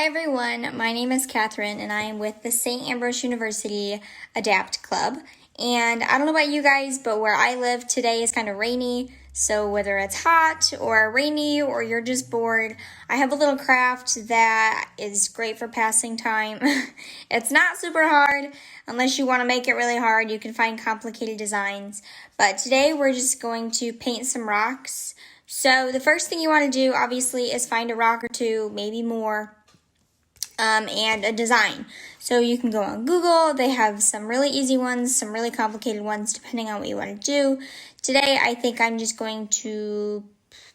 everyone, my name is Catherine and I am with the St. Ambrose University ADAPT Club. And I don't know about you guys, but where I live today is kind of rainy. So whether it's hot or rainy or you're just bored, I have a little craft that is great for passing time. It's not super hard. Unless you want to make it really hard, you can find complicated designs. But today we're just going to paint some rocks. So the first thing you want to do, obviously, is find a rock or two, maybe more. And a design. So you can go on Google. They have some really easy ones, some really complicated ones, depending on what you want to do. Today, I think I'm just going to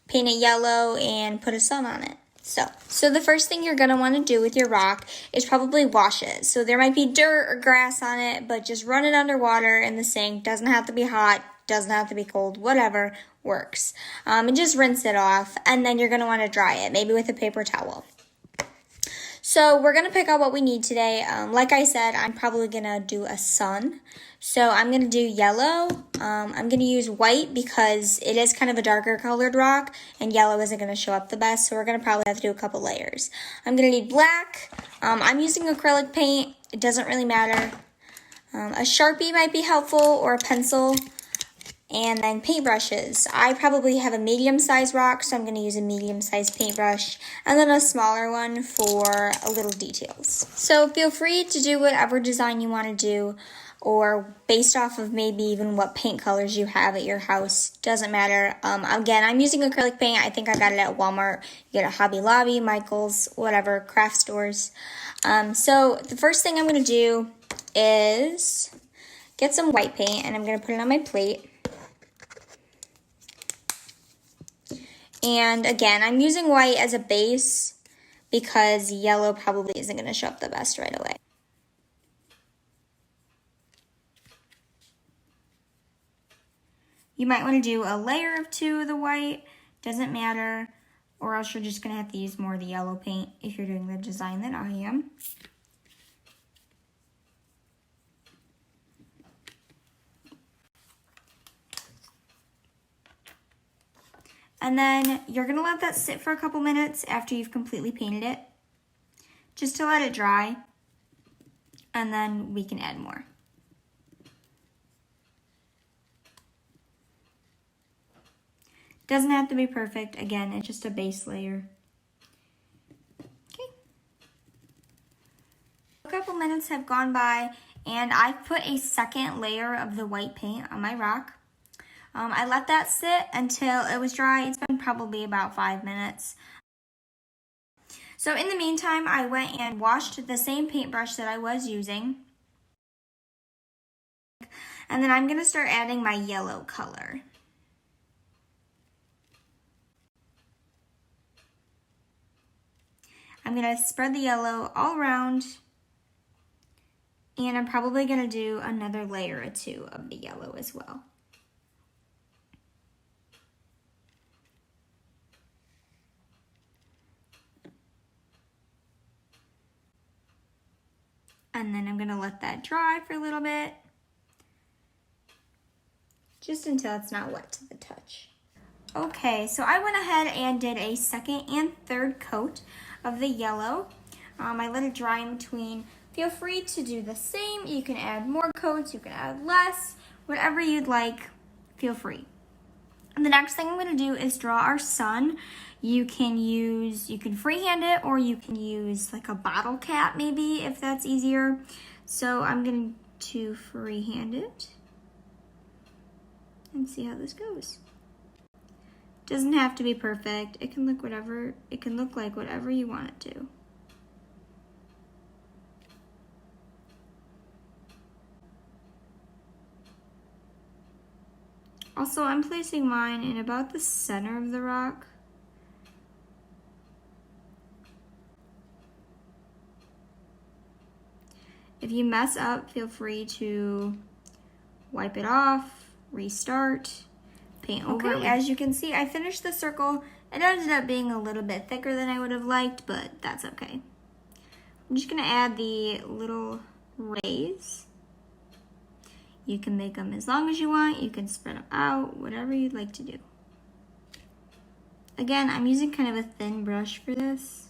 paint it yellow and put a sun on it. So the first thing you're going to want to do with your rock is probably wash it. So there might be dirt or grass on it, but just run it underwater in the sink. Doesn't have to be hot, doesn't have to be cold, whatever works. And just rinse it off, and then you're going to want to dry it, maybe with a paper towel. So we're going to pick out what we need today. Like I said, I'm probably going to do a sun. So I'm going to do yellow. I'm going to use white because it is kind of a darker colored rock and yellow isn't going to show up the best. So we're going to probably have to do a couple layers. I'm going to need black. I'm using acrylic paint. It doesn't really matter. A Sharpie might be helpful or a pencil. And then paintbrushes. I probably have a medium-sized rock, so I'm going to use a medium-sized paintbrush, and then a smaller one for little details. So feel free to do whatever design you want to do, or based off of maybe even what paint colors you have at your house. Doesn't matter. Again, I'm using acrylic paint. I think I got it at Walmart. You get it at Hobby Lobby, Michael's, whatever, craft stores. So the first thing I'm going to do is get some white paint, and I'm going to put it on my plate. And again, I'm using white as a base because yellow probably isn't going to show up the best right away. You might want to do a layer of 2 of the white, doesn't matter, or else you're just going to have to use more of the yellow paint if you're doing the design that I am. And then you're going to let that sit for a couple minutes after you've completely painted it, just to let it dry, and then we can add more. Doesn't have to be perfect. Again, it's just a base layer. Okay. A couple minutes have gone by, and I've put a second layer of the white paint on my rock. I let that sit until it was dry. It's been probably about 5 minutes. So in the meantime, I went and washed the same paintbrush that I was using. And then I'm going to start adding my yellow color. I'm going to spread the yellow all around. And I'm probably going to do another layer or 2 of the yellow as well. And then I'm going to let that dry for a little bit, just until it's not wet to the touch. Okay, so I went ahead and did a second and third coat of the yellow. I let it dry in between. Feel free to do the same. You can add more coats, you can add less, whatever you'd like, feel free. And the next thing I'm going to do is draw our sun. You can freehand it, or you can use like a bottle cap maybe if that's easier. So I'm going to freehand it and see how this goes. Doesn't have to be perfect. It can look like whatever you want it to. Also, I'm placing mine in about the center of the rock. If you mess up, feel free to wipe it off, restart, paint over. Okay, as you can see, I finished the circle. It ended up being a little bit thicker than I would have liked, but that's okay. I'm just gonna add the little rays. You can make them as long as you want. You can spread them out, whatever you'd like to do. Again, I'm using kind of a thin brush for this.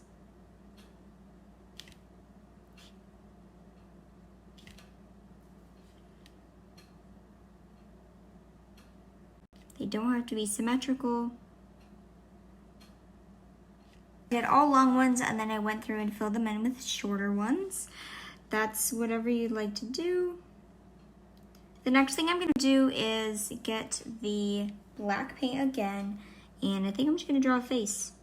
They don't have to be symmetrical. I did all long ones and then I went through and filled them in with shorter ones. That's whatever you'd like to do. The next thing I'm gonna do is get the black paint again, and I think I'm just gonna draw a face.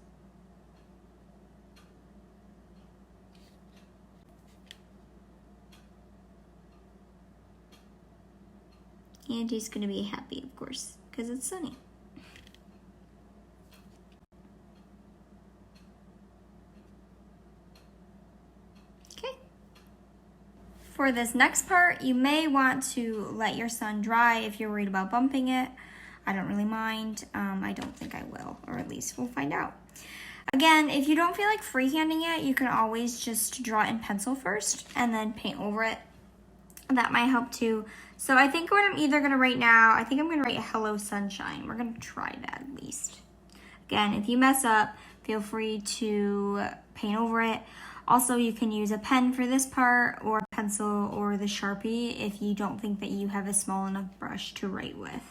And he's gonna be happy, of course, because it's sunny. Okay. For this next part, you may want to let your sun dry if you're worried about bumping it. I don't really mind. I don't think I will, or at least we'll find out. Again, if you don't feel like freehanding it, you can always just draw in pencil first and then paint over it. That might help too. So I think what I'm either gonna write now, I think I'm gonna write Hello Sunshine. We're gonna try that at least. Again, if you mess up, feel free to paint over it. Also, you can use a pen for this part, or a pencil, or the Sharpie if you don't think that you have a small enough brush to write with.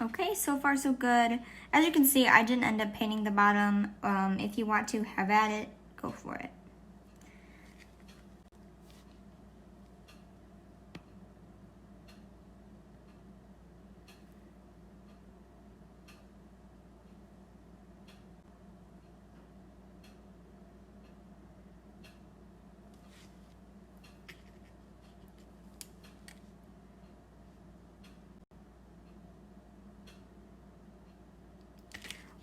Okay, so far so good. As you can see, I didn't end up painting the bottom. If you want to have at it, go for it.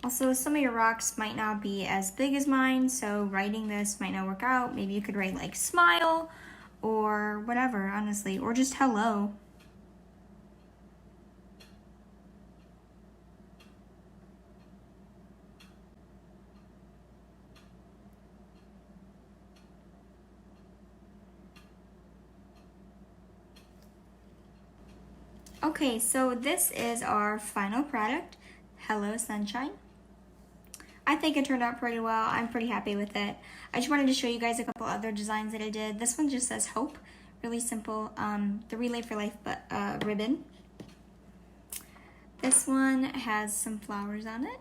Also, some of your rocks might not be as big as mine, so writing this might not work out. Maybe you could write like smile or whatever, honestly, or just hello. Okay, so this is our final product, Hello Sunshine. I think it turned out pretty well. I'm pretty happy with it. I just wanted to show you guys a couple other designs that I did. This one just says hope, really simple. The Relay for Life but ribbon. This one has some flowers on it.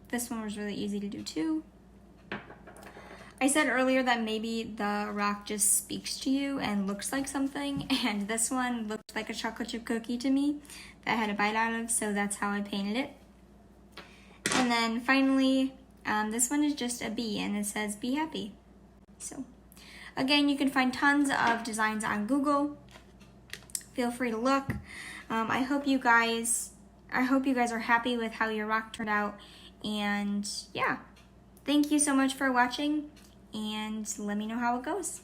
This one was really easy to do too. I said earlier that maybe the rock just speaks to you and looks like something, and this one looked like a chocolate chip cookie to me that I had a bite out of, so that's how I painted it. And then finally, this one is just a bee, and it says be happy. So again, you can find tons of designs on Google. Feel free to look. I hope you guys are happy with how your rock turned out, and yeah, thank you so much for watching, and let me know how it goes.